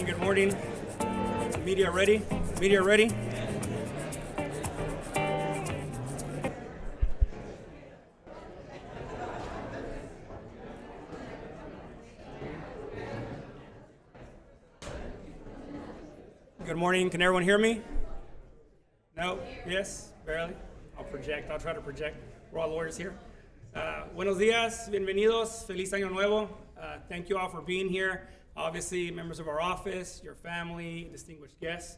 morning, good morning. Media ready? Media ready? Good morning, can everyone hear me? No? Yes? Barely? I'll project, I'll try to project. We're all lawyers here. Buenos dias, bienvenidos, feliz año nuevo. Thank you all for being here. Obviously, members of our office, your family, distinguished guests.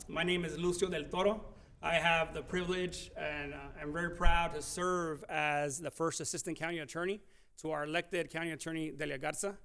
My name is Lucio del Toro. I have the privilege and I'm very proud to serve as the first assistant county attorney to our elected county attorney, Delia Garza.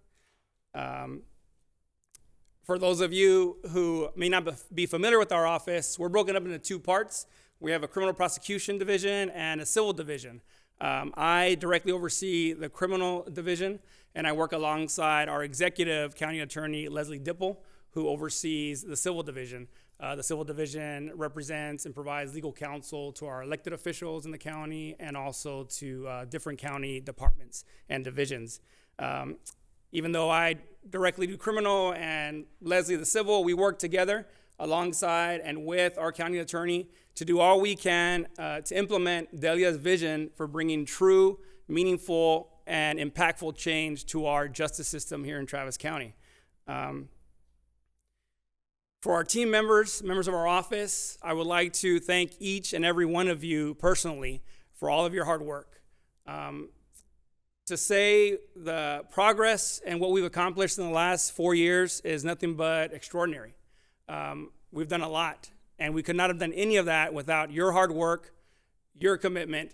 For those of you who may not be familiar with our office, we're broken up into two parts. We have a criminal prosecution division and a civil division. I directly oversee the criminal division, and I work alongside our executive county attorney, Leslie Dipple, who oversees the civil division. The civil division represents and provides legal counsel to our elected officials in the county and also to different county departments and divisions. Even though I directly do criminal and Leslie the civil, we work together alongside and with our county attorney to do all we can to implement Delia's vision for bringing true, meaningful, and impactful change to our justice system here in Travis County. For our team members of our office, I would like to thank each and every one of you personally for all of your hard work. To say the progress and what we've accomplished in the last 4 years is nothing but extraordinary. We've done a lot, and we could not have done any of that without your hard work, your commitment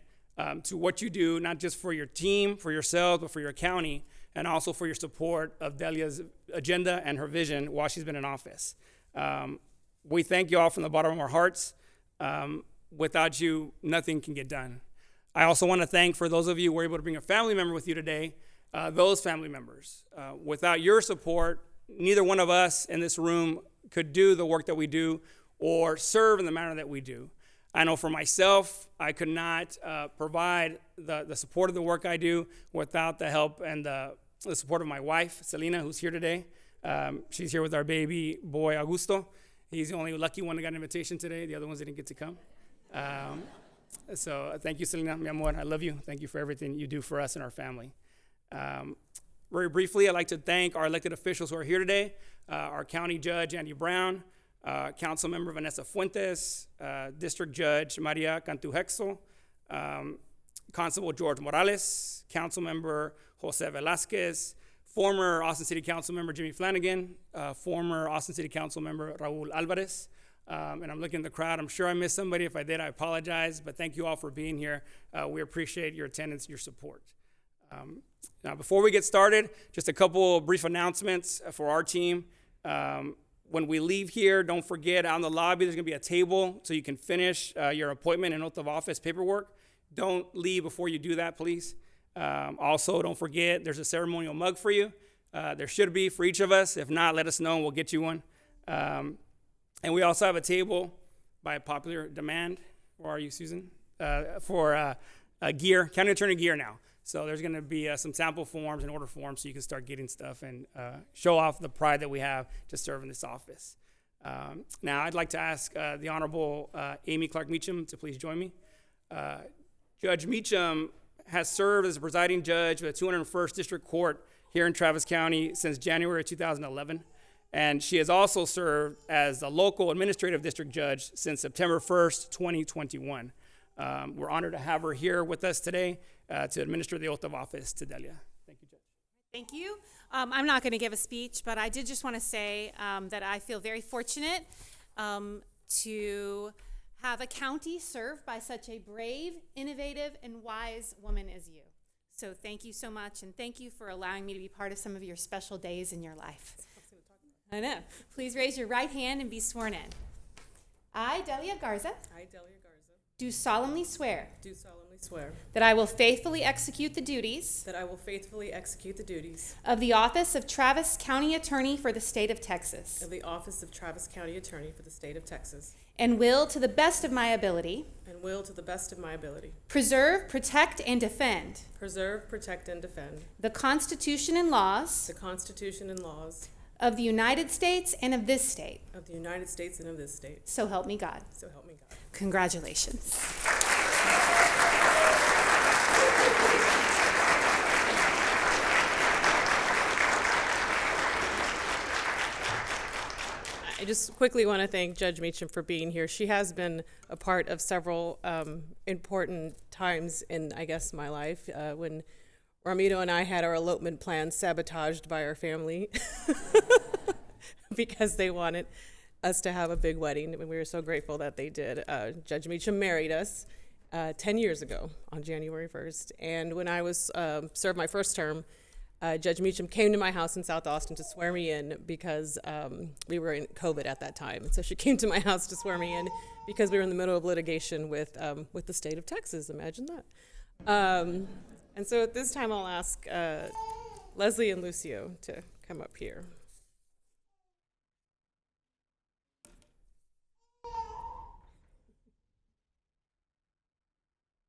to what you do, not just for your team, for yourself, but for your county, and also for your support of Delia's agenda and her vision while she's been in office. We thank you all from the bottom of our hearts. Without you, nothing can get done. I also want to thank, for those of you who were able to bring a family member with you today, those family members. Without your support, neither one of us in this room could do the work that we do or serve in the manner that we do. I know for myself, I could not provide the support of the work I do without the help and the support of my wife, Selena, who's here today. She's here with our baby boy, Augusto. He's the only lucky one that got an invitation today. The other ones didn't get to come. So thank you, Selena, mi amor. I love you. Thank you for everything you do for us and our family. Very briefly, I'd like to thank our elected officials who are here today, our County Judge, Andy Brown, Council Member Vanessa Fuentes, District Judge Maria Cantu Hexel, Constable George Morales, Council Member Jose Velasquez, former Austin City Council Member Jimmy Flanagan, former Austin City Council Member Raul Alvarez, and I'm looking at the crowd. I'm sure I missed somebody. If I did, I apologize, but thank you all for being here. We appreciate your attendance, your support. Now, before we get started, just a couple brief announcements for our team. When we leave here, don't forget, out in the lobby, there's gonna be a table so you can finish your appointment and oath of office paperwork. Don't leave before you do that, please. Also, don't forget, there's a ceremonial mug for you. There should be for each of us. If not, let us know and we'll get you one. And we also have a table by popular demand. Where are you, Susan? For gear, county attorney gear now. So there's going to be some sample forms and order forms so you can start getting stuff and show off the pride that we have to serve in this office. Now, I'd like to ask the Honorable Amy Clark Meacham to please join me. Judge Meacham has served as a presiding judge of the 201st District Court here in Travis County since January 2011. And she has also served as the local administrative district judge since September 1st, 2021. We're honored to have her here with us today to administer the oath of office to Delia. Thank you, Judge. Thank you. I'm not going to give a speech, but I did just want to say that I feel very fortunate to have a county served by such a brave, innovative, and wise woman as you. So thank you so much, and thank you for allowing me to be part of some of your special days in your life. I know. Please raise your right hand and be sworn in. I, Delia Garza, do solemnly swear that I will faithfully execute the duties of the office of Travis County Attorney for the state of Texas, and will, to the best of my ability, preserve, protect, and defend the Constitution and laws of the United States and of this state. of the United States and of this state. So help me God. So help me God. Congratulations. I just quickly want to thank Judge Meacham for being here. She has been a part of several important times in, I guess, my life. When Ramiro and I had our elopement plans sabotaged by our family because they wanted us to have a big wedding, and we were so grateful that they did. Judge Meacham married us 10 years ago on January 1st, and when I was served my first term, Judge Meacham came to my house in South Austin to swear me in because we were in COVID at that time. So she came to my house to swear me in because we were in the middle of litigation with the state of Texas. Imagine that. And so at this time, I'll ask Leslie and Lucio to come up here.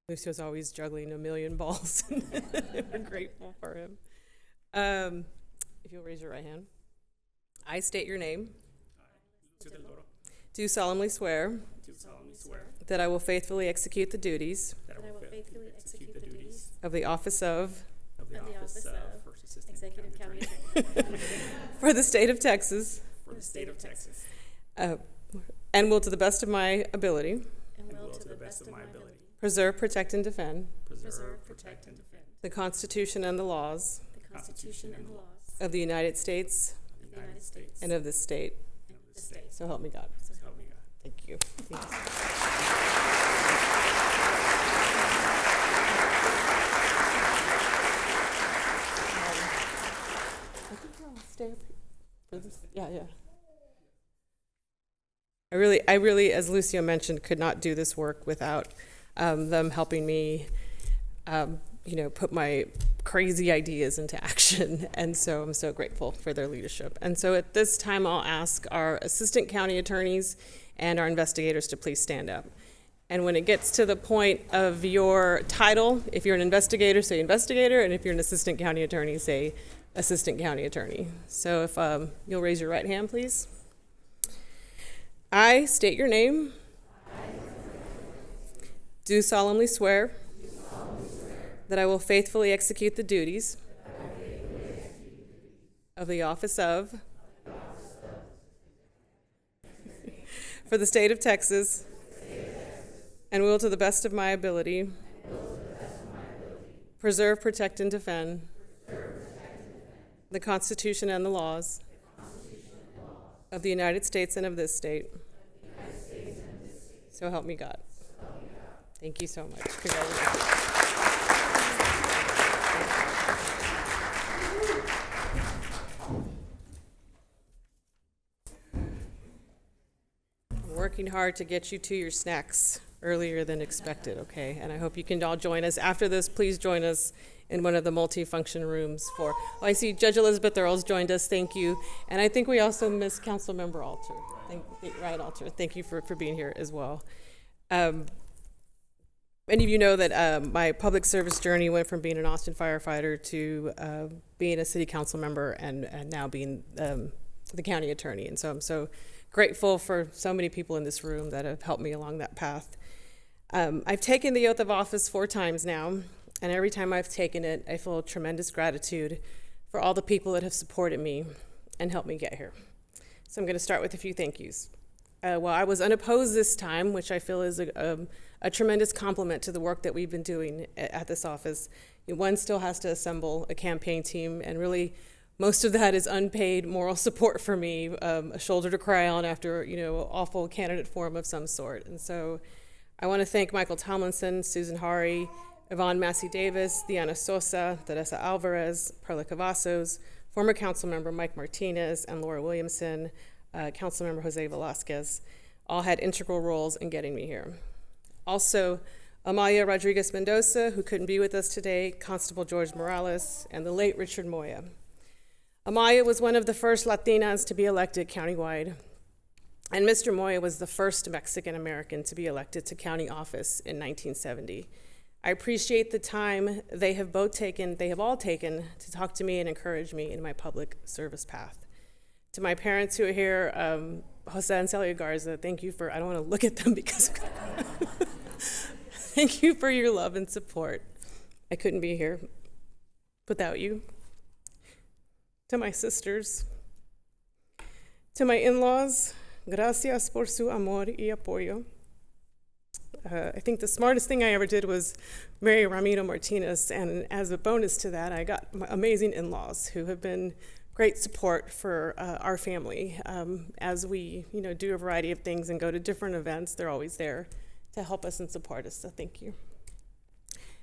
Lucio's always juggling a million balls. We're grateful for him. If you'll raise your right hand. I state your name. Do solemnly swear that I will faithfully execute the duties of the office of Executive County for the state of Texas and will to the best of my ability and will to the best of my ability preserve, protect, and defend preserve, protect, and defend the Constitution and the laws the Constitution and the laws of the United States of the United States and of this state. and of this state. So help me God. So help me God. Thank you. I think I'll stay up here for this. Yeah. I really, as Lucio mentioned, could not do this work without them helping me, put my crazy ideas into action. And so I'm so grateful for their leadership. And so at this time, I'll ask our assistant county attorneys and our investigators to please stand up. And when it gets to the point of your title, if you're an investigator, say investigator, and if you're an assistant county attorney, say assistant county attorney. So if you'll raise your right hand, please. I state your name. Do solemnly swear that I will faithfully execute the duties of the office of for the state of Texas and will to the best of my ability preserve, protect, and defend the Constitution and the laws of the United States and of this state. So help me God. Thank you so much. Congratulations. I'm working hard to get you to your snacks earlier than expected, okay? And I hope you can all join us. After this, please join us in one of the multi-function rooms for, I see Judge Elizabeth Earls joined us, thank you. And I think we also miss Councilmember Alter. Ryan Alter, thank you for being here as well. Many of you know that my public service journey went from being an Austin firefighter to being a city council member and now being the county attorney. And so I'm so grateful for so many people in this room that have helped me along that path. I've taken the oath of office 4 times now, and every time I've taken it, I feel tremendous gratitude for all the people that have supported me and helped me get here. So I'm going to start with a few thank yous. While I was unopposed this time, which I feel is a tremendous compliment to the work that we've been doing at this office, one still has to assemble a campaign team, and really most of that is unpaid moral support for me, a shoulder to cry on after an awful candidate forum of some sort. And so I want to thank Michael Tomlinson, Susan Hari, Yvonne Massey Davis, Diana Sosa, Teresa Alvarez, Perla Cavazos, former council member Mike Martinez, and Laura Williamson, council member Jose Velasquez, all had integral roles in getting me here. Also, Amalia Rodriguez Mendoza, who couldn't be with us today, Constable George Morales, and the late Richard Moya. Amaya was one of the first Latinas to be elected countywide, and Mr. Moya was the first Mexican American to be elected to county office in 1970. I appreciate the time they have all taken to talk to me and encourage me in my public service path. To my parents who are here, Jose and Celia Garza, thank you for, I don't want to look at them because, thank you for your love and support. I couldn't be here without you. To my sisters, to my in-laws, gracias por su amor y apoyo. I think the smartest thing I ever did was marry Ramiro Martinez, and as a bonus to that, I got amazing in-laws who have been great support for our family. As we, do a variety of things and go to different events, they're always there to help us and support us, so thank you.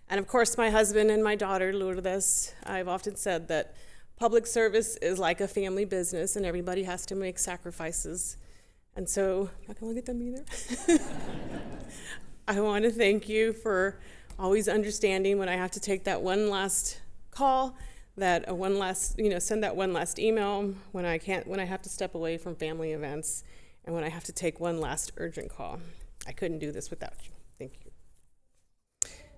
And of course, my husband and my daughter, Lourdes. I've often said that public service is like a family business, and everybody has to make sacrifices. And so, I'm not gonna look at them either. I want to thank you for always understanding when I have to take that one last call, send that one last email, when I have to step away from family events, and when I have to take one last urgent call. I couldn't do this without you. Thank you.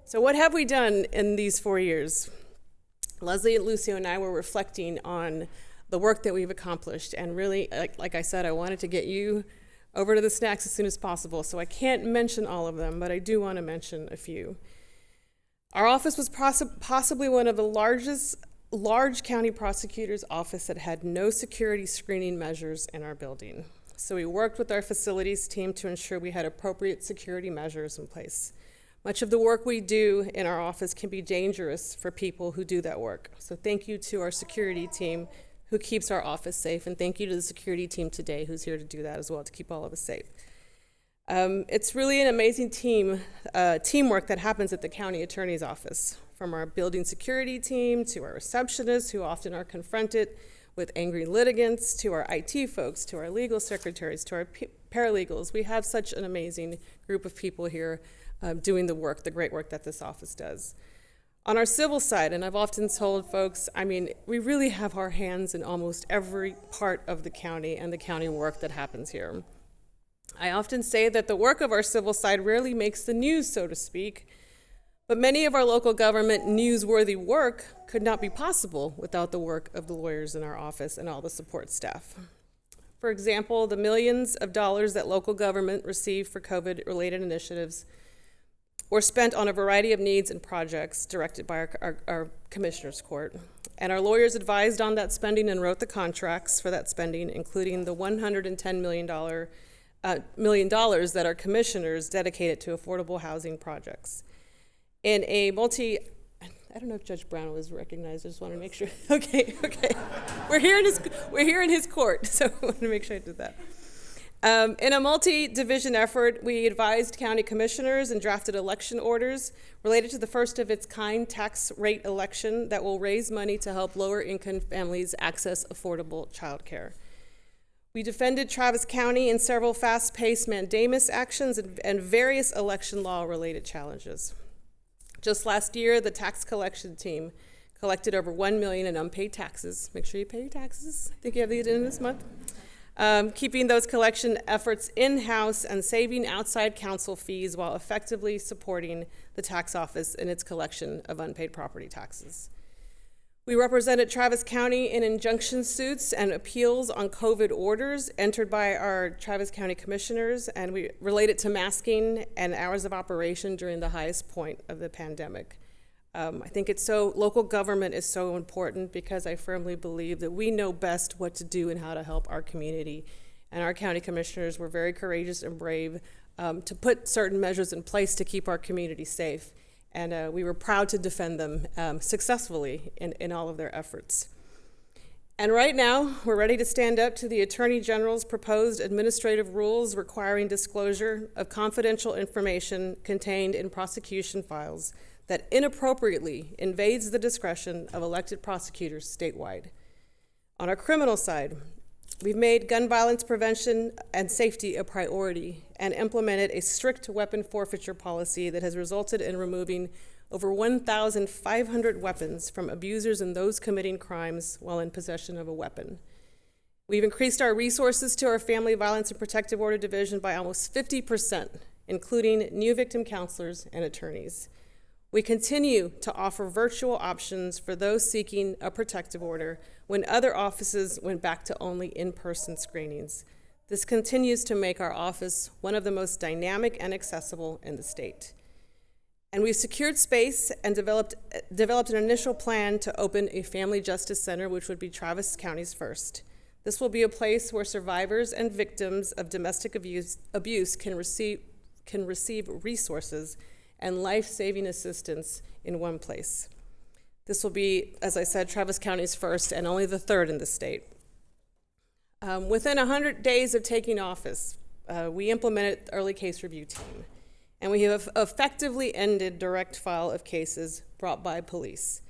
So what have we done in these 4 years? Leslie, Lucio, and I were reflecting on the work that we've accomplished, and really, like I said, I wanted to get you over to the snacks as soon as possible, so I can't mention all of them, but I do want to mention a few. Our office was possibly one of the large county prosecutor's office that had no security screening measures in our building. So we worked with our facilities team to ensure we had appropriate security measures in place. Much of the work we do in our office can be dangerous for people who do that work. So thank you to our security team who keeps our office safe, and thank you to the security team today who's here to do that as well, to keep all of us safe. It's really an amazing teamwork that happens at the county attorney's office, from our building security team to our receptionists who often are confronted with angry litigants, to our IT folks, to our legal secretaries, to our paralegals. We have such an amazing group of people here doing the great work that this office does. On our civil side, and I've often told folks, we really have our hands in almost every part of the county and the county work that happens here. I often say that the work of our civil side rarely makes the news, so to speak, but many of our local government newsworthy work could not be possible without the work of the lawyers in our office and all the support staff. For example, the millions of dollars that local government received for COVID-related initiatives were spent on a variety of needs and projects directed by our Commissioners Court. And our lawyers advised on that spending and wrote the contracts for that spending, including the $110 million that our commissioners dedicated to affordable housing projects. In a I don't know if Judge Brown was recognized, I just want to make sure. Okay. We're here in his court, so I want to make sure I did that. In a multi-division effort, we advised county commissioners and drafted election orders related to the first of its kind tax rate election that will raise money to help lower income families access affordable childcare. We defended Travis County in several fast-paced mandamus actions and various election law-related challenges. Just last year, the tax collection team collected over $1 million in unpaid taxes. Make sure you pay your taxes. I think you have the agenda this month. Keeping those collection efforts in-house and saving outside counsel fees while effectively supporting the tax office in its collection of unpaid property taxes. We represented Travis County in injunction suits and appeals on COVID orders entered by our Travis County commissioners, and we related to masking and hours of operation during the highest point of the pandemic. I think local government is so important because I firmly believe that we know best what to do and how to help our community. And our county commissioners were very courageous and brave to put certain measures in place to keep our community safe. And we were proud to defend them successfully in all of their efforts. And right now, we're ready to stand up to the Attorney General's proposed administrative rules requiring disclosure of confidential information contained in prosecution files that inappropriately invades the discretion of elected prosecutors statewide. On our criminal side, we've made gun violence prevention and safety a priority and implemented a strict weapon forfeiture policy that has resulted in removing over 1,500 weapons from abusers and those committing crimes while in possession of a weapon. We've increased our resources to our Family Violence and Protective Order Division by almost 50%, including new victim counselors and attorneys. We continue to offer virtual options for those seeking a protective order when other offices went back to only in-person screenings. This continues to make our office one of the most dynamic and accessible in the state. And we've secured space and developed an initial plan to open a family justice center, which would be Travis County's first. This will be a place where survivors and victims of domestic abuse can receive resources and life-saving assistance in one place. This will be, as I said, Travis County's first and only the third in the state. Within 100 days of taking office, we implemented the early case review team, and we have effectively ended direct file of cases brought by police.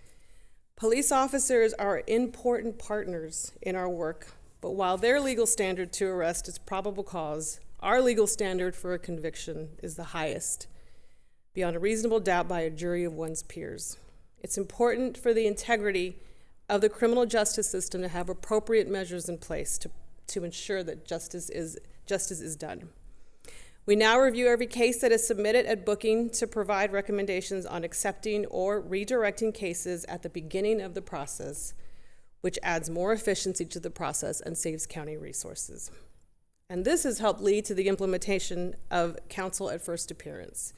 Police officers are important partners in our work, but while their legal standard to arrest is probable cause, our legal standard for a conviction is the highest, beyond a reasonable doubt by a jury of one's peers. It's important for the integrity of the criminal justice system to have appropriate measures in place to ensure that justice is done. We now review every case that is submitted at booking to provide recommendations on accepting or redirecting cases at the beginning of the process, which adds more efficiency to the process and saves county resources. And this has helped lead to the implementation of counsel at first appearance,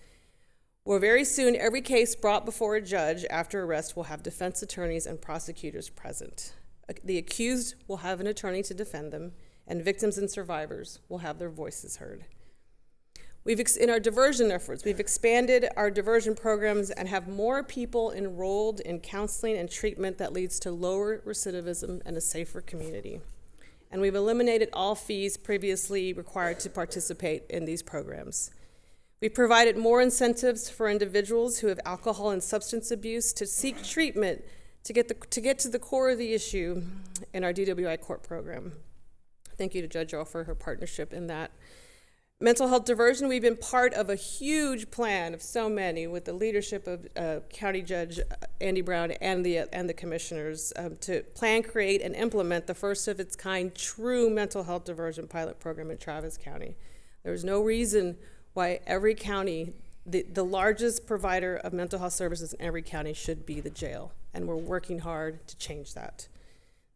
where very soon every case brought before a judge after arrest will have defense attorneys and prosecutors present. The accused will have an attorney to defend them, and victims and survivors will have their voices heard. In our diversion efforts, we've expanded our diversion programs and have more people enrolled in counseling and treatment that leads to lower recidivism and a safer community. And we've eliminated all fees previously required to participate in these programs. We've provided more incentives for individuals who have alcohol and substance abuse to seek treatment to get to the core of the issue in our DWI court program. Thank you to Judge O for her partnership in that. Mental health diversion, we've been part of a huge plan of so many with the leadership of County Judge Andy Brown and the commissioners to plan, create, and implement the first of its kind true mental health diversion pilot program in Travis County. There's no reason why every county, the largest provider of mental health services in every county should be the jail, and we're working hard to change that.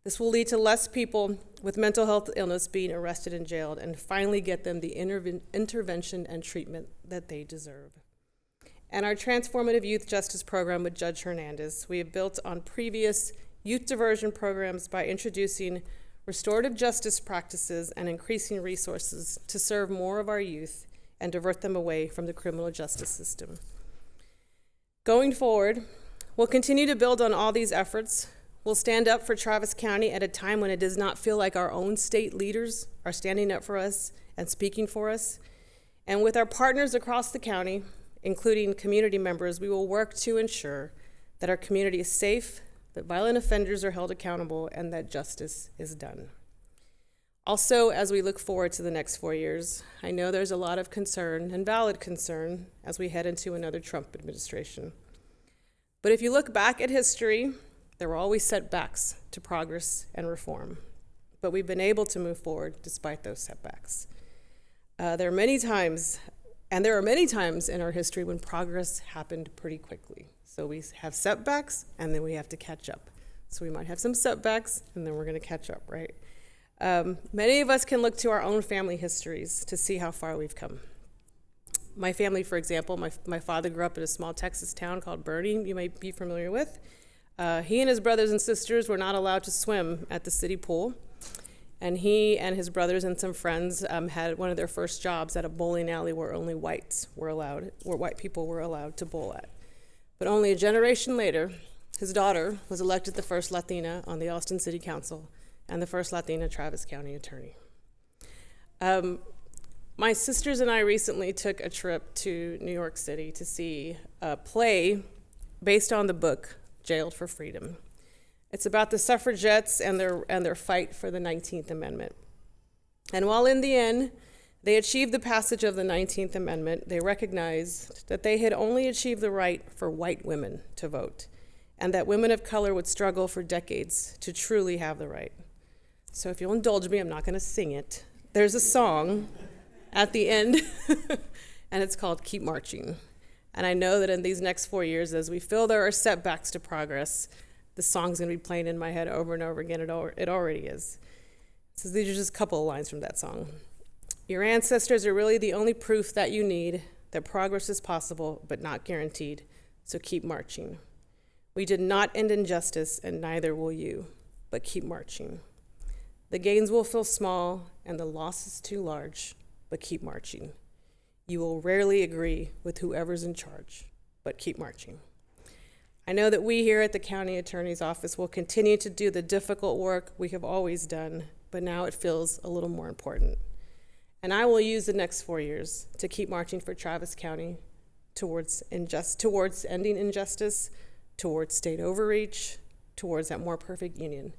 This will lead to less people with mental health illness being arrested and jailed and finally get them the intervention and treatment that they deserve. And our transformative youth justice program with Judge Hernandez, we have built on previous youth diversion programs by introducing restorative justice practices and increasing resources to serve more of our youth and divert them away from the criminal justice system. Going forward, we'll continue to build on all these efforts. We'll stand up for Travis County at a time when it does not feel like our own state leaders are standing up for us and speaking for us. And with our partners across the county, including community members, we will work to ensure that our community is safe, that violent offenders are held accountable, and that justice is done. Also, as we look forward to the next 4 years, I know there's a lot of concern, and valid concern, as we head into another Trump administration. But if you look back at history, there were always setbacks to progress and reform, but we've been able to move forward despite those setbacks. There are many times in our history when progress happened pretty quickly. So we have setbacks, and then we have to catch up. So we might have some setbacks, and then we're going to catch up, right? Many of us can look to our own family histories to see how far we've come. My family, for example, my father grew up in a small Texas town called Bernie, you might be familiar with. He and his brothers and sisters were not allowed to swim at the city pool. And he and his brothers and some friends had one of their first jobs at a bowling alley where only white people were allowed to bowl at. But only a generation later, his daughter was elected the first Latina on the Austin City Council and the first Latina Travis County attorney. My sisters and I recently took a trip to New York City to see a play based on the book Jailed for Freedom. It's about the suffragettes and their fight for the 19th Amendment. And while in the end, they achieved the passage of the 19th Amendment, they recognized that they had only achieved the right for white women to vote, and that women of color would struggle for decades to truly have the right. So if you'll indulge me, I'm not going to sing it. There's a song at the end, and it's called Keep Marching. And I know that in these next 4 years, as we feel there are setbacks to progress, the song's gonna be playing in my head over and over again. It already is. So these are just a couple of lines from that song. Your ancestors are really the only proof that you need, that progress is possible, but not guaranteed. So keep marching. We did not end injustice, and neither will you, but keep marching. The gains will feel small, and the loss is too large, but keep marching. You will rarely agree with whoever's in charge, but keep marching. I know that we here at the County Attorney's Office will continue to do the difficult work we have always done, but now it feels a little more important. And I will use the next 4 years to keep marching for Travis County towards ending injustice, towards state overreach, towards that more perfect union.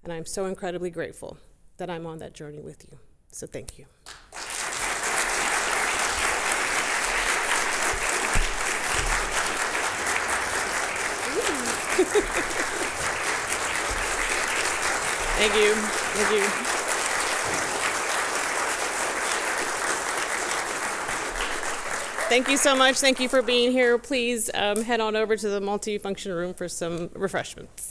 And I'm so incredibly grateful that I'm on that journey with you. So thank you. Thank you. Thank you. Thank you so much. Thank you for being here. Please head on over to the multifunction room for some refreshments.